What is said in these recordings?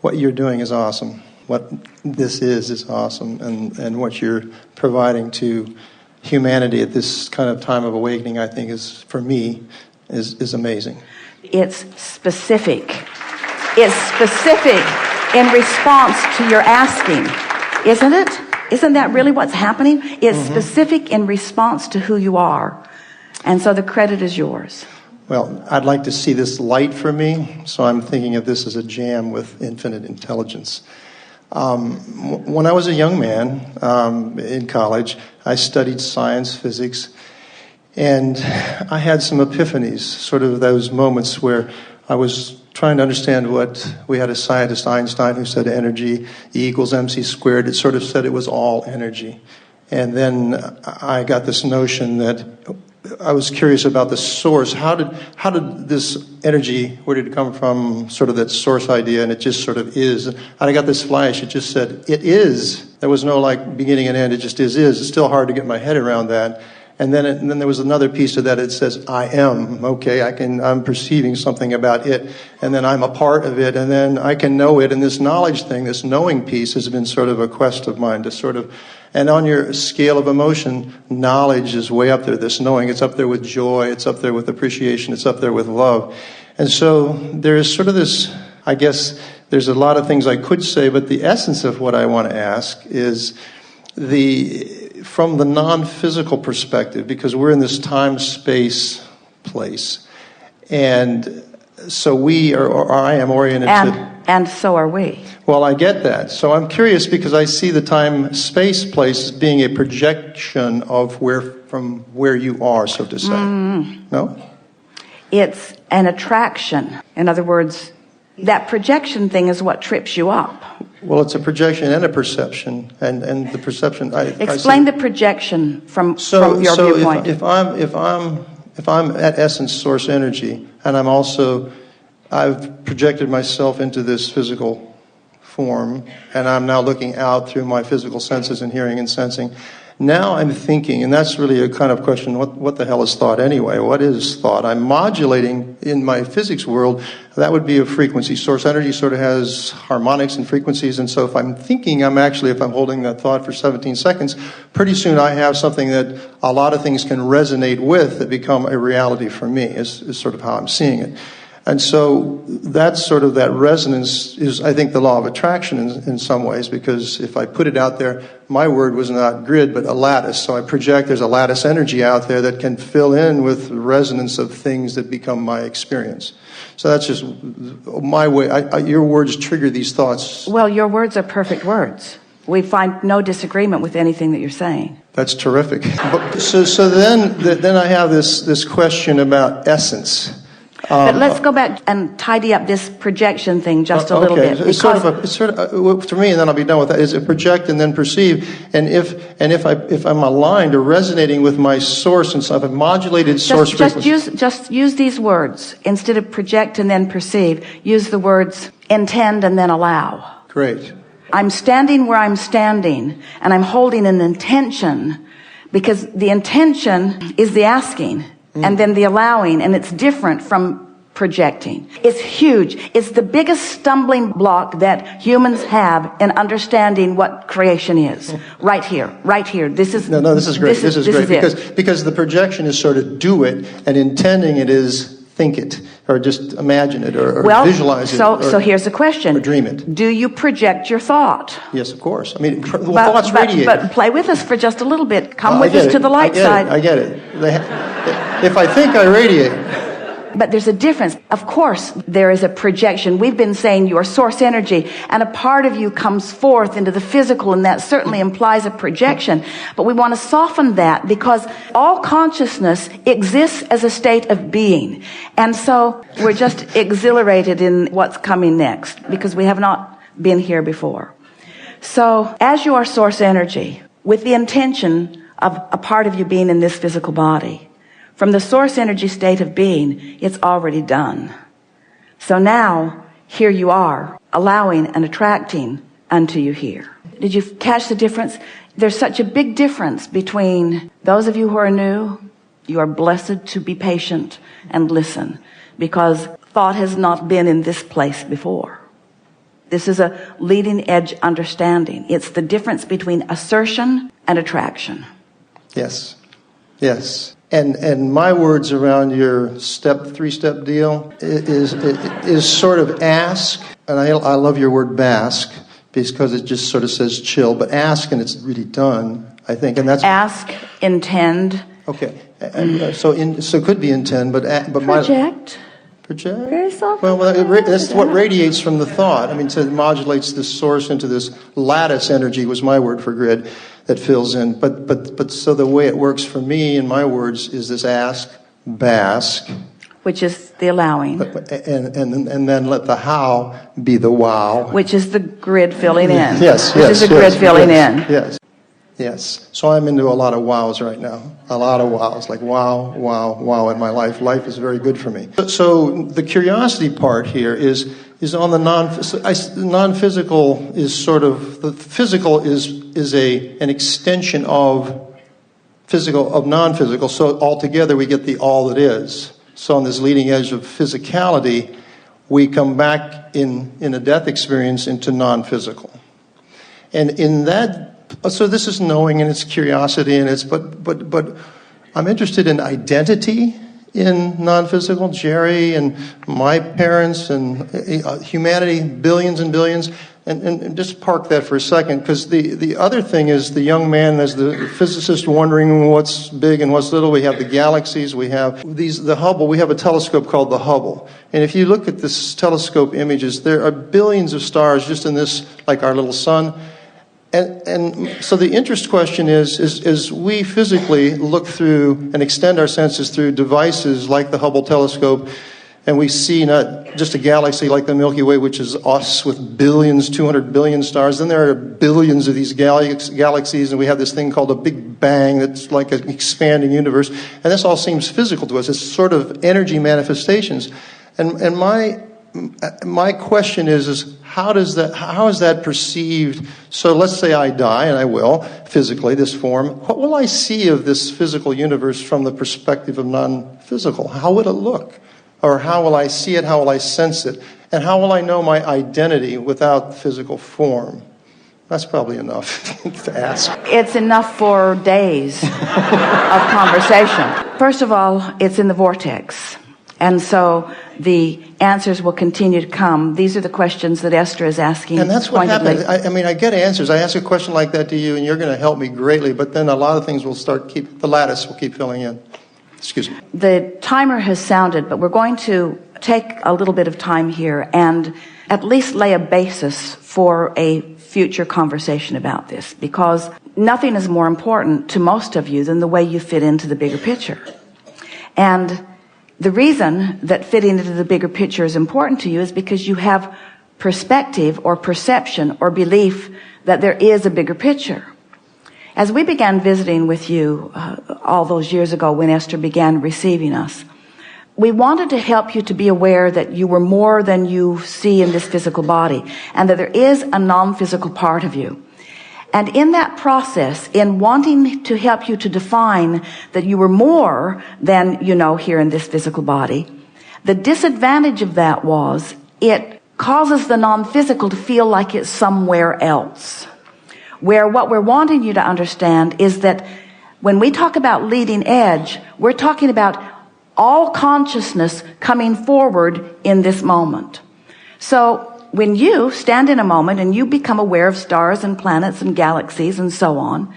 What you're doing is awesome. What this is awesome. And what you're providing to humanity at this kind of time of awakening, I think, is, for me, is amazing. It's specific. It's specific in response to your asking, isn't it? Isn't that really what's happening? It's specific in response to who you are. And so the credit is yours. Well, I'd like to see this light for me, so I'm thinking of this as a jam with infinite intelligence. When I was a young man in college, I studied science, physics, and I had some epiphanies, sort of those moments where I was trying to understand what we had a scientist, Einstein, who said energy equals mc squared. It sort of said it was all energy. And then I got this notion that I was curious about the source. How did this energy, where did it come from, sort of that source idea, and it just sort of is. And I got this flash, it just said, it is. There was no beginning and end, it just is. It's still hard to get my head around that. And then there was another piece of that, it says, I am. Okay, I'm perceiving something about it, and then I'm a part of it, and then I can know it. And this knowledge thing, this knowing piece has been sort of a quest of mine to sort of, and on your scale of emotion, knowledge is way up there, this knowing. It's up there with joy, it's up there with appreciation, it's up there with love. And so there's sort of this, I guess, there's a lot of things I could say, but the essence of what I want to ask is from the non-physical perspective, because we're in this time-space place. And so I am oriented to... And so are we. Well, I get that. So I'm curious because I see the time-space place as being a projection of from where you are, so to say. No? It's an attraction. In other words, that projection thing is what trips you up. Well, it's a projection and a perception, and the perception. Explain the projection from your viewpoint. If I'm at essence source energy, and I've projected myself into this physical form, and I'm now looking out through my physical senses and hearing and sensing. Now I'm thinking, and that's really a kind of question, what the hell is thought anyway? What is thought? I'm modulating in my physics world. That would be a frequency. Source energy sort of has harmonics and frequencies, and so if I'm thinking, if I'm holding that thought for 17 seconds, pretty soon I have something that a lot of things can resonate with that become a reality for me, is sort of how I'm seeing it. And so that's sort of that resonance is, I think, the law of attraction in some ways, because if I put it out there, my word was not grid, but a lattice. So I project there's a lattice energy out there that can fill in with resonance of things that become my experience. So that's just my way. Your words trigger these thoughts. Well, your words are perfect words. We find no disagreement with anything that you're saying. That's terrific. So then I have this question about essence. But let's go back and tidy up this projection thing just a little bit. It's sort of to me, and then I'll be done with that. Is it project and then perceive? And if I'm aligned or resonating with my source, and so I've modulated source frequency. Just use these words instead of project and then perceive. Use the words intend and then allow. Great. I'm standing where I'm standing, and I'm holding an intention, because the intention is the asking. And then the allowing, and it's different from projecting. It's huge. It's the biggest stumbling block that humans have in understanding what creation is. Right here. This is great. This is great because the projection is sort of do it, and intending it is think it, or just imagine it, or visualize it. So here's the question. Or dream it. Do you project your thought? Yes, of course. I mean, thoughts radiate. But play with us for just a little bit. Come with us to the light side. I get it. If I think, I radiate. But there's a difference. Of course, there is a projection. We've been saying your source energy, and a part of you comes forth into the physical, and that certainly implies a projection. But we want to soften that, because all consciousness exists as a state of being. And so we're just exhilarated in what's coming next, because we have not been here before. So as you are source energy, with the intention of a part of you being in this physical body, from the source energy state of being, it's already done. So now, here you are, allowing and attracting unto you here. Did you catch the difference? There's such a big difference between those of you who are new. You are blessed to be patient and listen, because thought has not been in this place before. This is a leading edge understanding. It's the difference between assertion and attraction. Yes. Yes. And my words around your three-step deal is sort of ask, and I love your word bask, because it just sort of says chill, but ask and it's really done, I think. And that's ask, intend. Okay. So it could be intend, but project. Project? Very soft. Well, that's what radiates from the thought. I mean, it modulates this source into this lattice energy was my word for grid that fills in. But so the way it works for me in my words is this ask, bask. Which is the allowing. And then let the how be the wow. Which is the grid filling in. Yes. Which is the grid filling in. Yes. So I'm into a lot of wows right now. A lot of wows. Like wow, wow, wow in my life. Life is very good for me. So the curiosity part here is on the non-physical is sort of, the physical is an extension of non-physical. So altogether we get the all that is. So on this leading edge of physicality, we come back in a death experience into non-physical. And in that, so this is knowing and it's curiosity and it's, but I'm interested in identity in non-physical. Jerry and my parents and humanity, billions and billions. And just park that for a second, because the other thing is the young man as the physicist wondering what's big and what's little. We have the galaxies, we have the Hubble, we have a telescope called the Hubble. And if you look at this telescope images, there are billions of stars just in this, like our little sun. And so the interest question is we physically look through and extend our senses through devices like the Hubble telescope, and we see not just a galaxy like the Milky Way, which is us with billions, 200 billion stars. Then there are billions of these galaxies, and we have this thing called a Big Bang that's like an expanding universe. And this all seems physical to us. It's sort of energy manifestations. And my question is how is that perceived? So let's say I die, and I will, physically, this form. What will I see of this physical universe from the perspective of non-physical? How would it look? Or how will I see it? How will I sense it? And how will I know my identity without physical form? That's probably enough to ask. It's enough for days of conversation. First of all, it's in the vortex. And so the answers will continue to come. These are the questions that Esther is asking. And that's what happens. I mean, I get answers. I ask a question like that to you, and you're going to help me greatly. But then a lot of things will the lattice will keep filling in. Excuse me. The timer has sounded, but we're going to take a little bit of time here and at least lay a basis for a future conversation about this, because nothing is more important to most of you than the way you fit into the bigger picture. And the reason that fitting into the bigger picture is important to you is because you have perspective or perception or belief that there is a bigger picture. As we began visiting with you all those years ago when Esther began receiving us, we wanted to help you to be aware that you were more than you see in this physical body, and that there is a non-physical part of you. And in that process, in wanting to help you to define that you were more than you know here in this physical body, the disadvantage of that was it causes the non-physical to feel like it's somewhere else. Where what we're wanting you to understand is that when we talk about leading edge, we're talking about all consciousness coming forward in this moment. So when you stand in a moment and you become aware of stars and planets and galaxies and so on,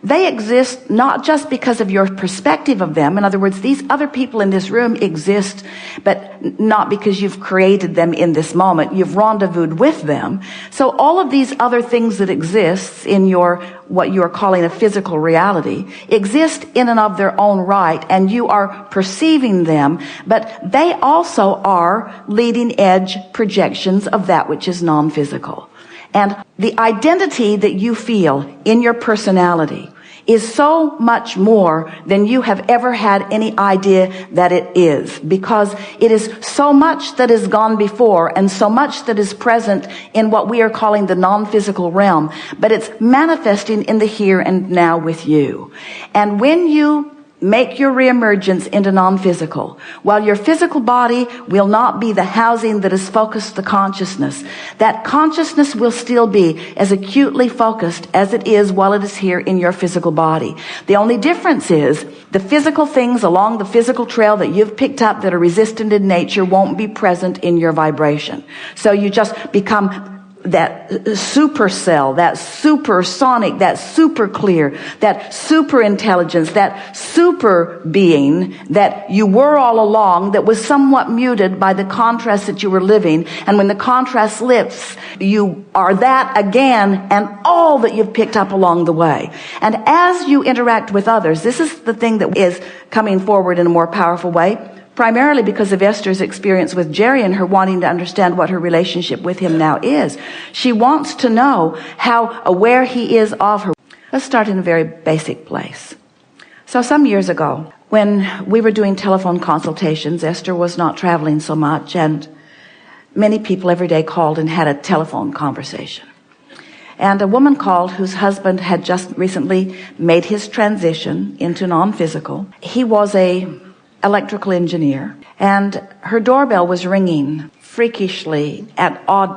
they exist not just because of your perspective of them. In other words, these other people in this room exist, but not because you've created them in this moment. You've rendezvoused with them. So all of these other things that exist in what you're calling a physical reality exist in and of their own right, and you are perceiving them, but they also are leading edge projections of that which is non-physical. And the identity that you feel in your personality is so much more than you have ever had any idea that it is, because it is so much that has gone before and so much that is present in what we are calling the non-physical realm, but it's manifesting in the here and now with you. And when you make your reemergence into non-physical. While your physical body will not be the housing that is focused the consciousness, that consciousness will still be as acutely focused as it is while it is here in your physical body. The only difference is the physical things along the physical trail that you've picked up that are resistant in nature won't be present in your vibration. So you just become that super cell, that supersonic, that super clear, that super intelligence, that super being that you were all along, that was somewhat muted by the contrast that you were living. And when the contrast lifts, you are that again and all that you've picked up along the way. And as you interact with others, this is the thing that is coming forward in a more powerful way. Primarily because of Esther's experience with Jerry and her wanting to understand what her relationship with him now is. She wants to know how aware he is of her. Let's start in a very basic place. So some years ago, when we were doing telephone consultations, Esther was not traveling so much, and many people every day called and had a telephone conversation. And a woman called whose husband had just recently made his transition into non-physical. He was a electrical engineer, and her doorbell was ringing freakishly at odd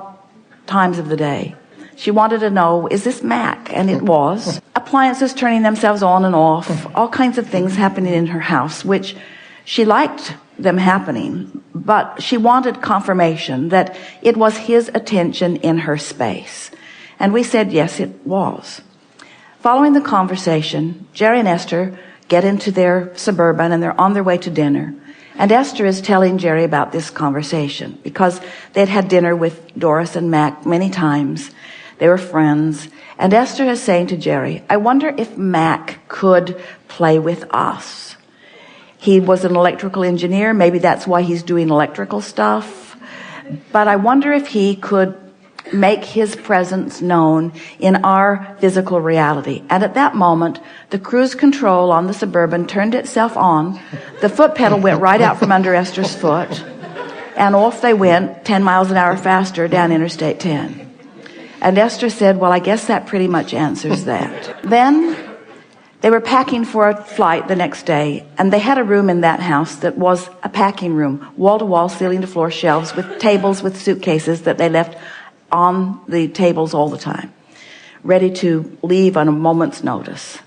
times of the day. She wanted to know, is this Mac? And it was. Appliances turning themselves on and off, all kinds of things happening in her house, which she liked them happening, but she wanted confirmation that it was his attention in her space. And we said, yes, it was. Following the conversation, Jerry and Esther get into their Suburban, and they're on their way to dinner. And Esther is telling Jerry about this conversation because they'd had dinner with Doris and Mac many times. They were friends. And Esther is saying to Jerry, I wonder if Mac could play with us. He was an electrical engineer. Maybe that's why he's doing electrical stuff. But I wonder if he could make his presence known in our physical reality. And at that moment, the cruise control on the Suburban turned itself on. The foot pedal went right out from under Esther's foot, and off they went 10 miles an hour faster down Interstate 10. And Esther said, well, I guess that pretty much answers that. Then they were packing for a flight the next day, and they had a room in that house that was a packing room, wall-to-wall, ceiling-to-floor shelves with tables with suitcases that they left on the tables all the time, ready to leave on a moment's notice.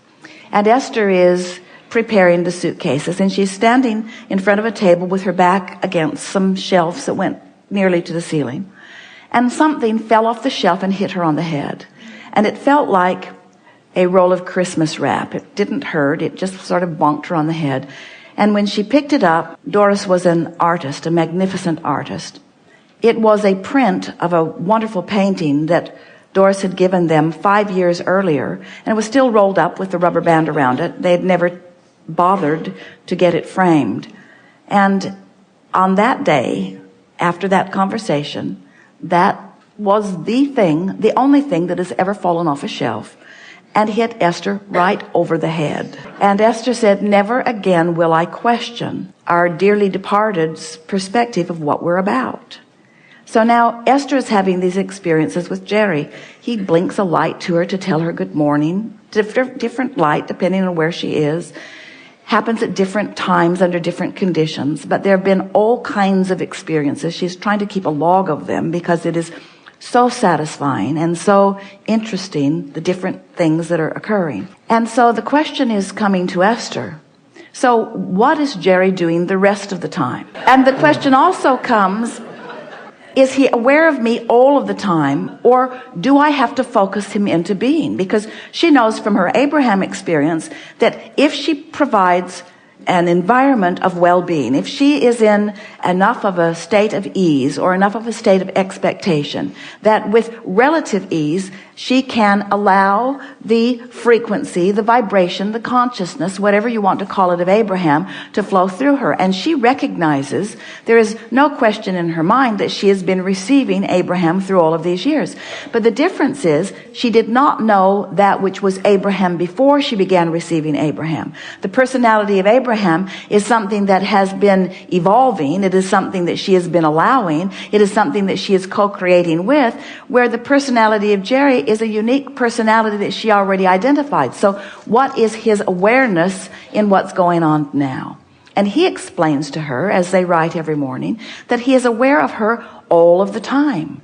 And Esther is preparing the suitcases, and she's standing in front of a table with her back against some shelves that went nearly to the ceiling. And something fell off the shelf and hit her on the head. And it felt like a roll of Christmas wrap. It didn't hurt. It just sort of bonked her on the head. And when she picked it up, Doris was an artist, a magnificent artist. It was a print of a wonderful painting that Doris had given them 5 years earlier, and it was still rolled up with the rubber band around it. They had never bothered to get it framed. And on that day, after that conversation, that was the only thing that has ever fallen off a shelf and hit Esther right over the head. And Esther said, never again will I question our dearly departed's perspective of what we're about. So now Esther is having these experiences with Jerry. He blinks a light to her to tell her good morning. Different light depending on where she is. Happens at different times under different conditions. But there have been all kinds of experiences. She's trying to keep a log of them because it is so satisfying and so interesting, the different things that are occurring. And so the question is coming to Esther. So what is Jerry doing the rest of the time? And the question also comes, is he aware of me all of the time, or do I have to focus him into being? Because she knows from her Abraham experience that if she provides an environment of well-being, if she is in enough of a state of ease or enough of a state of expectation, that with relative ease, she can allow the frequency, the vibration, the consciousness, whatever you want to call it, of Abraham to flow through her. And she recognizes, there is no question in her mind that she has been receiving Abraham through all of these years. But the difference is, she did not know that which was Abraham before she began receiving Abraham. The personality of Abraham is something that has been evolving. It is something that she has been allowing. It is something that she is co-creating with, where the personality of Jerry is a unique personality that she already identified. So what is his awareness in what's going on now? And he explains to her, as they write every morning, that he is aware of her all of the time.